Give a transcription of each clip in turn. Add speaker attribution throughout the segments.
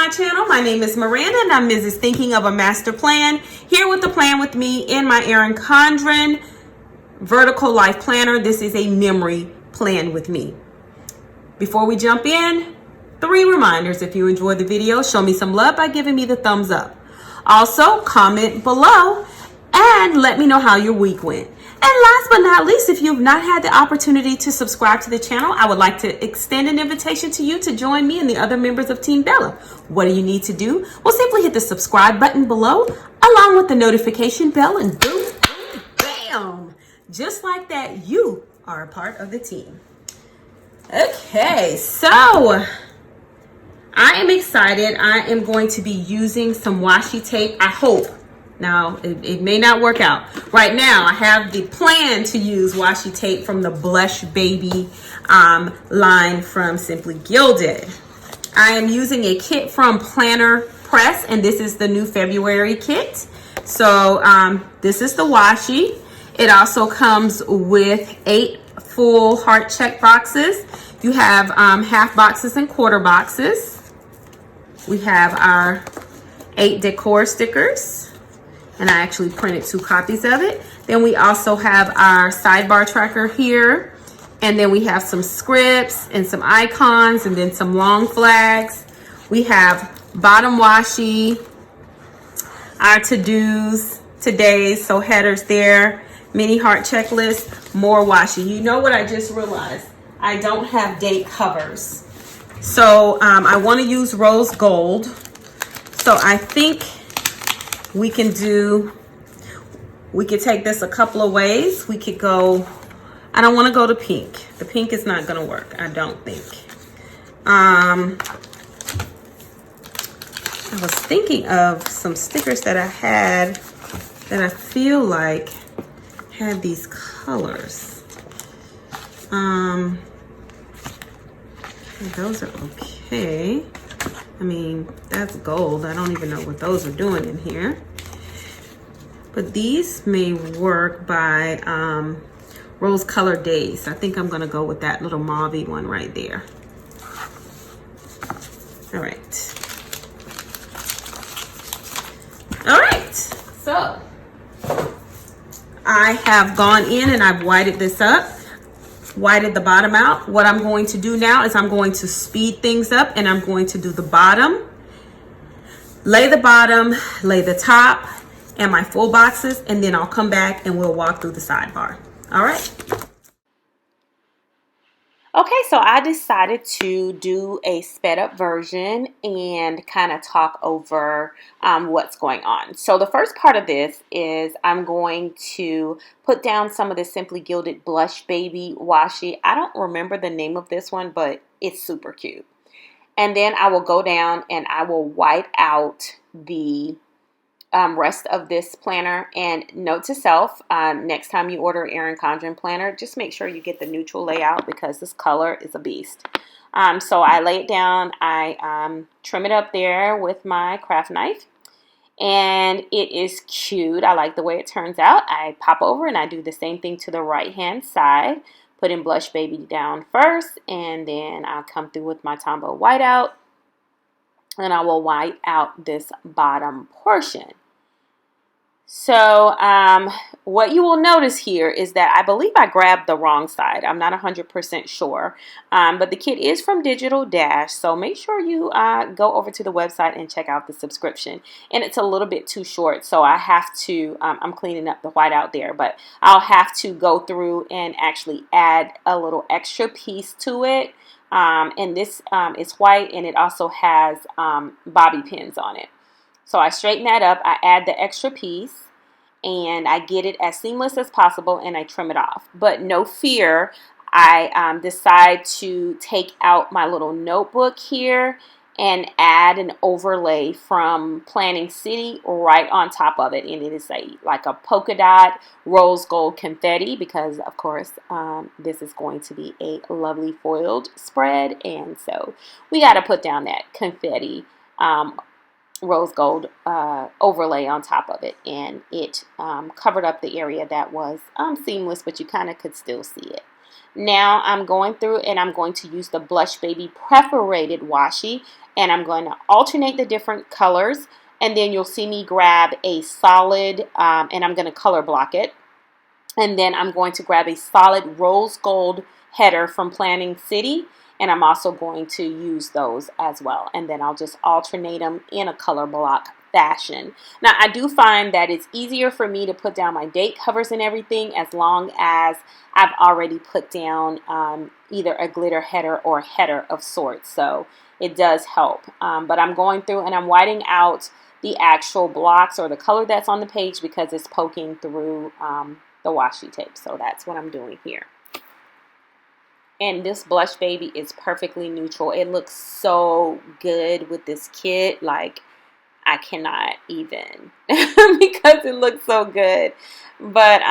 Speaker 1: my channel. My name is Miranda and I'm Mrs. Thinking of a Master Plan, here with the plan with me in my Erin Condren Vertical Life Planner. This is a memory plan with me. Before we jump in, 3 reminders. If you enjoyed the video, show me some love by giving me the thumbs up. Also, comment below and let me know how your week went. And last but not least, if you've not had the opportunity to subscribe to the channel, I would like to extend an invitation to you to join me and the other members of Team Bella. What do you need to do? Well, simply hit the subscribe button below, along with the notification bell, and boom, boom, bam! Just like that, you are a part of the team. Okay, so I am excited. I am going to be using some washi tape, I hope. Now, it may not work out. Right now, I have the plan to use washi tape from the Blush Baby line from Simply Gilded. I am using a kit from Planner Press, and this is the new February kit. So, this is the washi. It also comes with 8 full heart check boxes. You have half boxes and quarter boxes. We have our 8 decor stickers. And I actually printed 2 copies of it. Then we also have our sidebar tracker here. And then we have some scripts and some icons and then some long flags. We have bottom washi, our to-dos, today's, so headers there, mini heart checklist, more washi. You know what I just realized? I don't have date covers. So I want to use rose gold. So I think we could take this a couple of ways. We could go, I don't want to go to pink. The pink is not going to work, I don't think. I was thinking of some stickers that I had that I feel like had these colors. Those are okay. I mean, that's gold. I don't even know what those are doing in here. But these may work by Rose Color Days. I think I'm going to go with that little mauve one right there. All right. All right. So I have gone in and I've whited this up. Whited the bottom out. What I'm going to do now is I'm going to speed things up and I'm going to do the bottom, lay the top and my full boxes, and then I'll come back and we'll walk through the sidebar. All right. Okay, so I decided to do a sped up version and kind of talk over what's going on. So the first part of this is I'm going to put down some of the Simply Gilded Blush Baby washi. I don't remember the name of this one, but it's super cute. And then I will go down and I will white out the rest of this planner. And note to self, next time you order Erin Condren planner, just make sure you get the neutral layout because this color is a beast. So I lay it down, I trim it up there with my craft knife, and it is cute. I like the way it turns out. I pop over and I do the same thing to the right hand side, putting Blush Baby down first, and then I'll come through with my Tombow whiteout, and I will white out this bottom portion. So what you will notice here is that I believe I grabbed the wrong side. I'm not 100% sure, but the kit is from Digital Dash, so make sure you go over to the website and check out the subscription. And it's a little bit too short, so I have to, I'm cleaning up the whiteout there, but I'll have to go through and actually add a little extra piece to it. And this is white, and it also has bobby pins on it. So I straighten that up, I add the extra piece, and I get it as seamless as possible, and I trim it off. But no fear, I decide to take out my little notebook here and add an overlay from Planning City right on top of it. And it is like a polka dot rose gold confetti because, of course, this is going to be a lovely foiled spread. And so we got to put down that confetti rose gold overlay on top of it, and it covered up the area that was seamless, but you kind of could still see it. Now I'm going through and I'm going to use the Blush Baby Perforated Washi, and I'm going to alternate the different colors, and then you'll see me grab a solid, and I'm going to color block it, and then I'm going to grab a solid rose gold header from Planning City, and I'm also going to use those as well, and then I'll just alternate them in a color block fashion. Now I do find that it's easier for me to put down my date covers and everything as long as I've already put down either a glitter header or header of sorts, so it does help. But I'm going through and I'm whiting out the actual blocks or the color that's on the page because it's poking through the washi tape, so that's what I'm doing here. And this Blush Baby is perfectly neutral. It looks so good with this kit, like I cannot even because it looks so good. But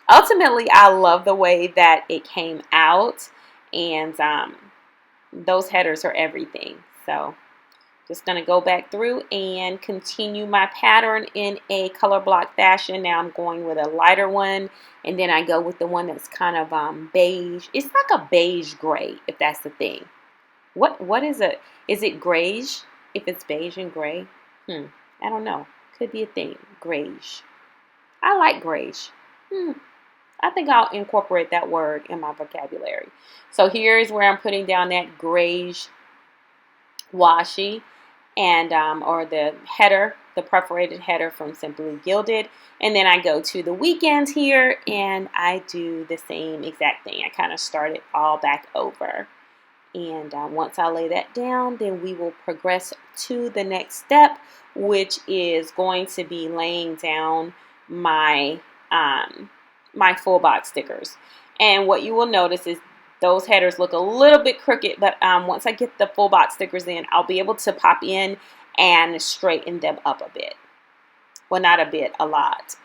Speaker 1: ultimately, I love the way that it came out, and those headers are everything. So just going to go back through and continue my pattern in a color block fashion. Now I'm going with a lighter one, and then I go with the one that's kind of beige. It's like a beige gray, if that's the thing. What is it? Is it grayish if it's beige and gray? I don't know. Could be a thing. Grayish. I like grayish. I think I'll incorporate that word in my vocabulary. So here's where I'm putting down that grayish washi, and or the header, the perforated header from Simply Gilded, and then I go to the weekend here and I do the same exact thing. I kind of start it all back over, and once I lay that down, then we will progress to the next step, which is going to be laying down my my full box stickers. And what you will notice is those headers look a little bit crooked, but once I get the full box stickers in, I'll be able to pop in and straighten them up a bit. Well, not a bit, a lot.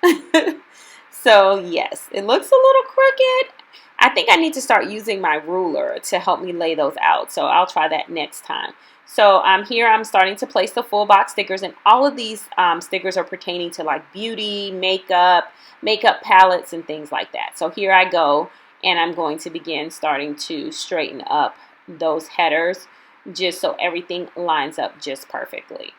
Speaker 1: So yes, it looks a little crooked. I think I need to start using my ruler to help me lay those out. So I'll try that next time. So here I'm starting to place the full box stickers, and all of these stickers are pertaining to like beauty, makeup palettes, and things like that. So here I go, and I'm going to begin starting to straighten up those headers just so everything lines up just perfectly.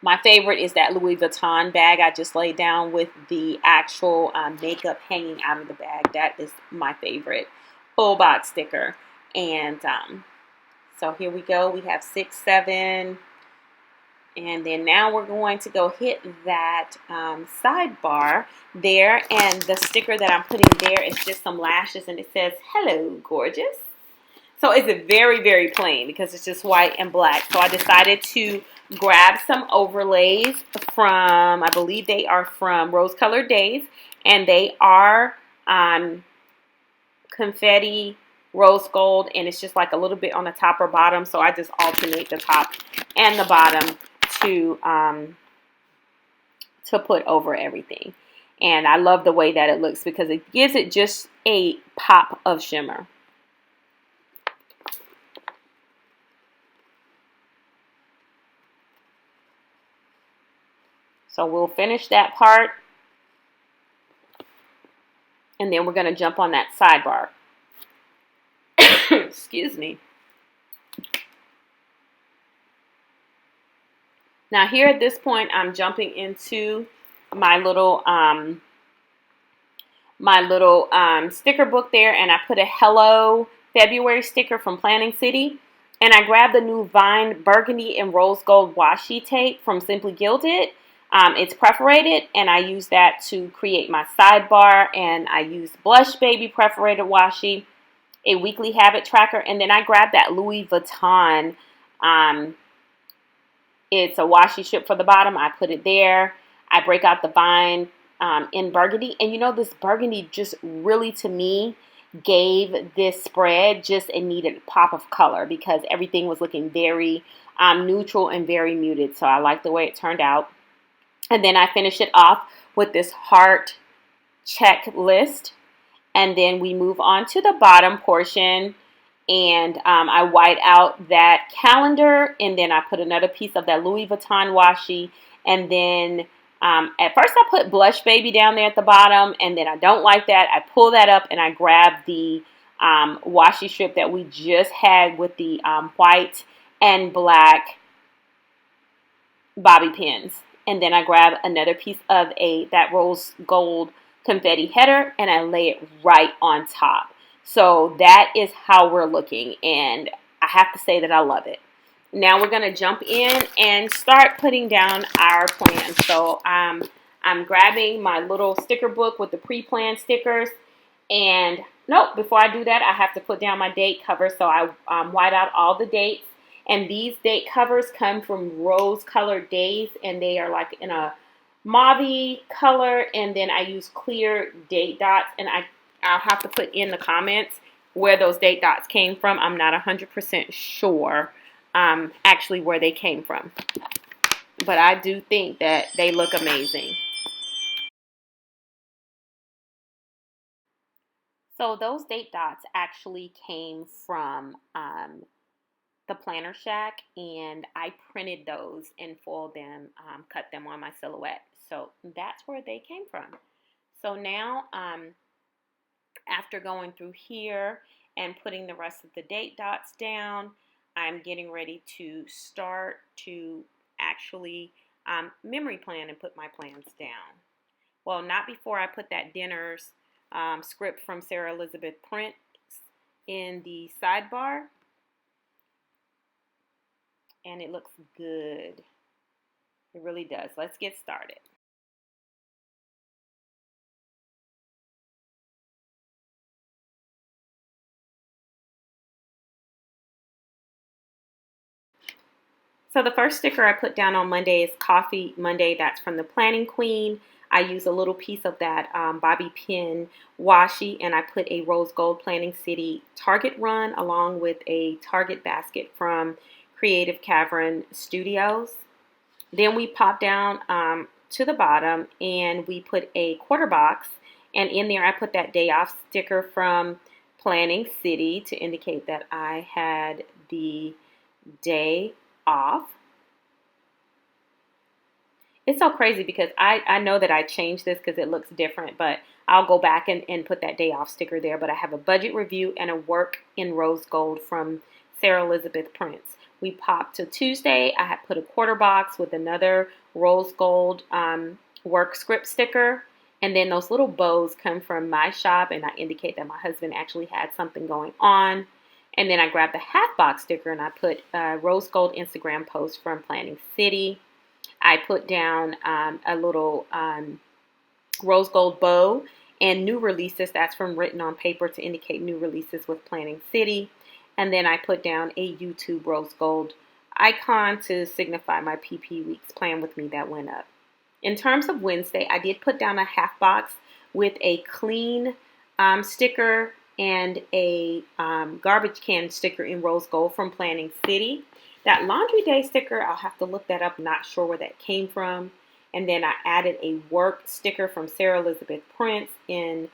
Speaker 1: My favorite is that Louis Vuitton bag I just laid down with the actual makeup hanging out of the bag. That is my favorite full box sticker. And so here we go. We have 6, 7. And then now we're going to go hit that sidebar there. And the sticker that I'm putting there is just some lashes, and it says, "Hello, gorgeous." So it's very, very plain because it's just white and black. So I decided to grab some overlays from, I believe they are from Rose Colored Days, and they are confetti rose gold, and it's just like a little bit on the top or bottom. So I just alternate the top and the bottom to put over everything. And I love the way that it looks because it gives it just a pop of shimmer. So we'll finish that part, and then we're going to jump on that sidebar. Excuse me. Now here at this point, I'm jumping into my little sticker book there, and I put a Hello February sticker from Planning City, and I grabbed the new Vine Burgundy and Rose Gold washi tape from Simply Gilded. It's perforated, and I use that to create my sidebar, and I use Blush Baby Perforated Washi, a weekly habit tracker, and then I grabbed that Louis Vuitton. It's a washi strip for the bottom. I put it there. I break out the Vine in burgundy, and you know, this burgundy just really, to me, gave this spread just a needed pop of color because everything was looking very neutral and very muted. So I like the way it turned out. And then I finish it off with this heart checklist. And then we move on to the bottom portion. And I white out that calendar. And then I put another piece of that Louis Vuitton washi. And then At first I put Blush Baby down there at the bottom, and then I don't like that. I pull that up and I grab the washi strip that we just had with the white and black bobby pins. And then I grab another piece of that rose gold confetti header and I lay it right on top. So that is how we're looking, and I have to say that I love it. Now we're going to jump in and start putting down our plan. So I'm grabbing my little sticker book with the pre-planned stickers. And nope, before I do that, I have to put down my date cover. So I white out all the dates. And these date covers come from Rose Colored Days, and they are like in a mauve color. And then I use clear date dots, and I'll have to put in the comments where those date dots came from. I'm not 100% sure actually where they came from, but I do think that they look amazing. So those date dots actually came from the Planner Shack, and I printed those and foiled them, cut them on my silhouette. So that's where they came from. So now after going through here and putting the rest of the date dots down, I'm getting ready to start to actually memory plan and put my plans down. Well, not before I put that dinner's script from Sarah Elizabeth Prince in the sidebar. And it looks good. It really does. Let's get started. So the first sticker I put down on Monday is Coffee Monday. That's from the Planning Queen. I use a little piece of that bobby pin washi, and I put a rose gold Planning City Target run along with a Target basket from Creative Cavern Studios. Then we pop down to the bottom and we put a quarter box, and in there I put that day off sticker from Planning City to indicate that I had the day off. It's so crazy because I know that I changed this because it looks different, but I'll go back and put that day off sticker there. But I have a budget review and a work in rose gold from Sarah Elizabeth Prince. We popped to Tuesday. I had put a quarter box with another rose gold work script sticker. And then those little bows come from my shop, and I indicate that my husband actually had something going on. And then I grabbed the half box sticker and I put a rose gold Instagram post from Planning City. I put down a little rose gold bow and new releases. That's from Written on Paper to indicate new releases with Planning City. And then I put down a YouTube rose gold icon to signify my PP Weeks Plan With Me that went up. In terms of Wednesday, I did put down a half box with a clean sticker and a garbage can sticker in rose gold from Planning City. That Laundry Day sticker, I'll have to look that up. Not sure where that came from. And then I added a work sticker from Sarah Elizabeth Prince in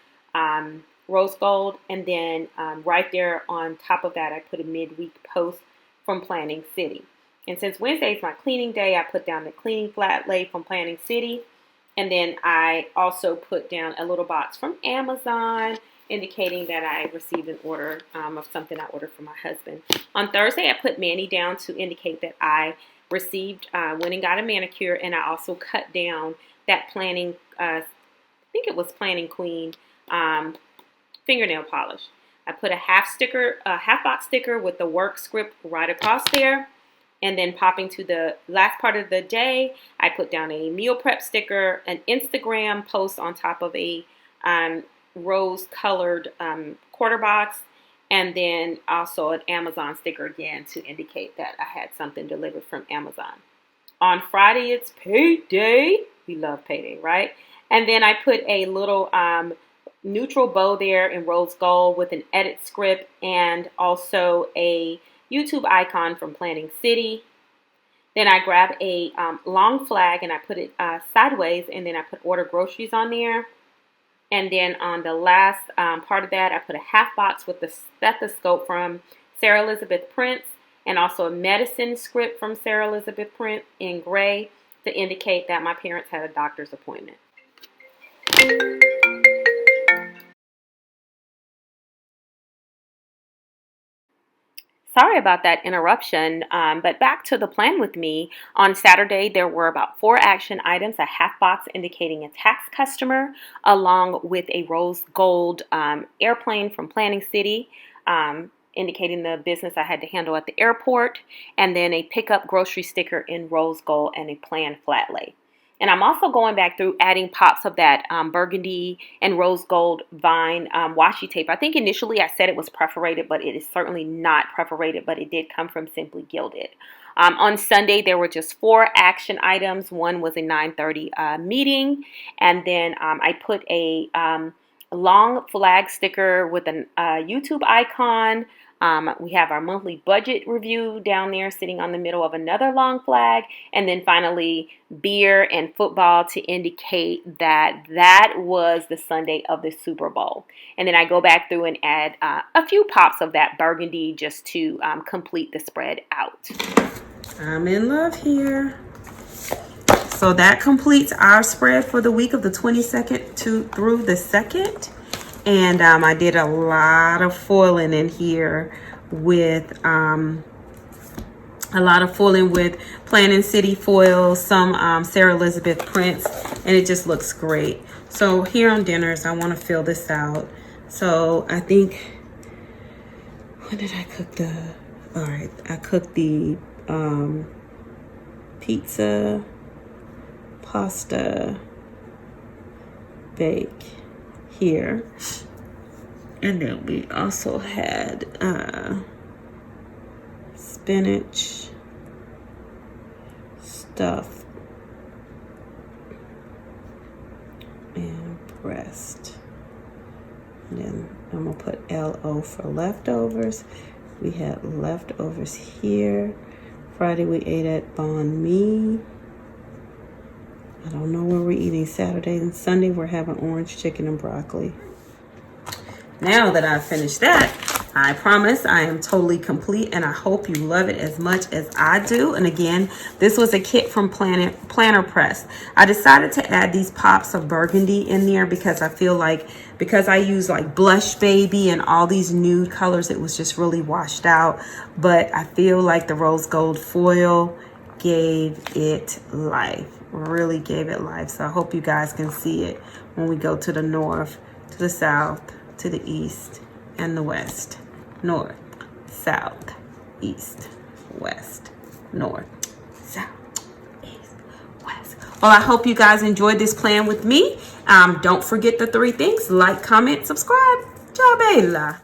Speaker 1: rose gold. And then right there on top of that, I put a midweek post from Planning City. And since Wednesday is my cleaning day, I put down the cleaning flat lay from Planning City. And then I also put down a little box from Amazon indicating that I received an order of something I ordered for my husband. On Thursday, I put Manny down to indicate that I received, went and got a manicure, and I also cut down that Planning, I think it was Planning Queen fingernail polish. I put a half box sticker with the work script right across there. And then popping to the last part of the day, I put down a meal prep sticker, an Instagram post on top of a rose colored quarter box, and then also an Amazon sticker again to indicate that I had something delivered from Amazon. On Friday, it's payday. We love payday, right? And then I put a little neutral bow there in rose gold with an edit script and also a YouTube icon from Planning City. Then I grabbed a long flag and I put it sideways, and then I put order groceries on there. And then on the last part of that, I put a half box with the stethoscope from Sarah Elizabeth Prince and also a medicine script from Sarah Elizabeth Prince in gray to indicate that my parents had a doctor's appointment. Sorry about that interruption, but back to the plan with me. On Saturday, there were about 4 action items, a half box indicating a tax customer, along with a rose gold airplane from Planning City, indicating the business I had to handle at the airport, and then a pickup grocery sticker in rose gold and a plan flat lay. And I'm also going back through adding pops of that burgundy and rose gold vine washi tape. I think initially I said it was perforated, but it is certainly not perforated, but it did come from Simply Gilded. On Sunday, there were just 4 action items. One was a 9:30 meeting, and then I put a long flag sticker with a YouTube icon. We have our monthly budget review down there sitting on the middle of another long flag. And then finally, beer and football to indicate that that was the Sunday of the Super Bowl. And then I go back through and add a few pops of that burgundy just to complete the spread out. I'm in love here. So that completes our spread for the week of the 22nd through the 2nd. And I did a lot of foiling in here with Planning City foil, some Sarah Elizabeth prints, and it just looks great. So here on dinners, I want to fill this out. So I think, when did I cook I cooked the pizza, pasta, bake here, and then we also had spinach stuffed and breast, and then I'm gonna put LO for leftovers. We had leftovers here. Friday we ate at Banh Mi. I don't know where we're eating Saturday, and Sunday we're having orange chicken and broccoli. Now that I've finished that, I promise I am totally complete, and I hope you love it as much as I do. And again, this was a kit from Planner Press. I decided to add these pops of burgundy in there because I feel like, because I use like Blush Baby and all these nude colors, it was just really washed out. But I feel like the rose gold foil gave it life. Really gave it life. So I hope you guys can see it when we go to the north, to the south, to the east, and the west. North, south, east, west, north, south, east, west. Well, I hope you guys enjoyed this plan with me. Don't forget the 3 things: like, comment, subscribe. Ciao, bella.